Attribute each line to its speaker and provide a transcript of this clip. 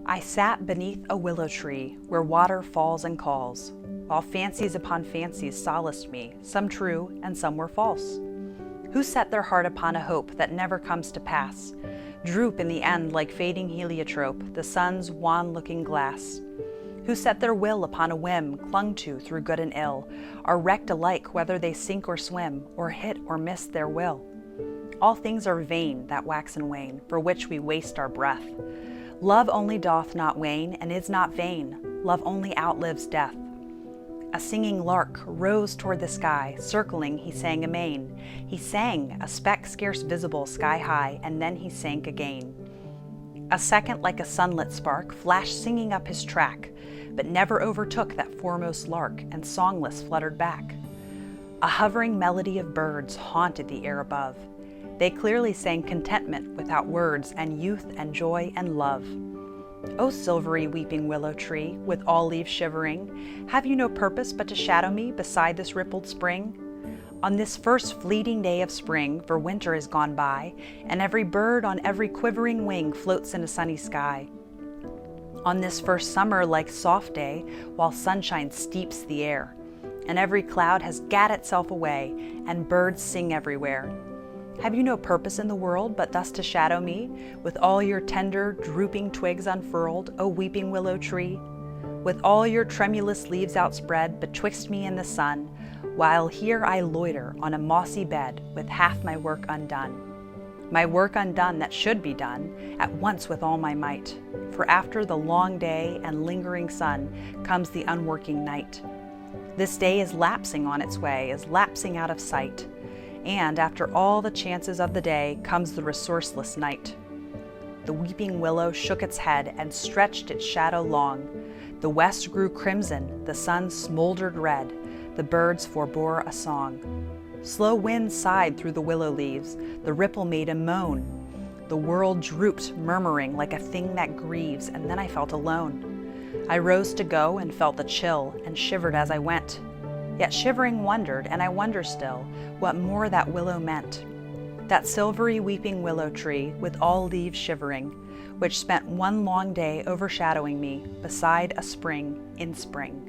Speaker 1: I sat beneath a willow tree where water falls and calls, while fancies upon fancies solaced me, some true and some were false. Who set their heart upon a hope that never comes to pass, droop in the end like fading heliotrope, the sun's wan-looking glass. Who set their will upon a whim, clung to through good and ill, are wrecked alike whether they sink or swim, or hit or miss their will. All things are vain that wax and wane, for which we waste our breath. Love only doth not wane, and is not vain. Love only outlives death. A singing lark rose toward the sky, circling he sang amain. He sang, a speck scarce visible sky high, and then he sank again. A second like a sunlit spark flashed singing up his track, but never overtook that foremost lark, and songless fluttered back. A hovering melody of birds haunted the air above. They clearly sang contentment without words, and youth and joy and love. O silvery weeping willow tree, with all leaves shivering, have you no purpose but to shadow me beside this rippled spring? On this first fleeting day of spring, for winter is gone by, and every bird on every quivering wing floats in a sunny sky. On this first summer-like soft day, while sunshine steeps the air, and every cloud has gat itself away, and birds sing everywhere. Have you no purpose in the world but thus to shadow me, with all your tender, drooping twigs unfurled, O weeping willow tree? With all your tremulous leaves outspread betwixt me and the sun, while here I loiter on a mossy bed with half my work undone. My work undone that should be done at once with all my might, for after the long day and lingering sun comes the unworking night. This day is lapsing on its way, is lapsing out of sight, and after all the chances of the day comes the resourceless night. The weeping willow shook its head and stretched its shadow long. The west grew crimson, the sun smoldered red, the birds forbore a song. Slow winds sighed through the willow leaves, the ripple made a moan. The world drooped, murmuring like a thing that grieves, and then I felt alone. I rose to go and felt the chill, and shivered as I went. Yet shivering wondered, and I wonder still, what more that willow meant. That silvery weeping willow tree, with all leaves shivering, which spent one long day overshadowing me beside a spring in spring.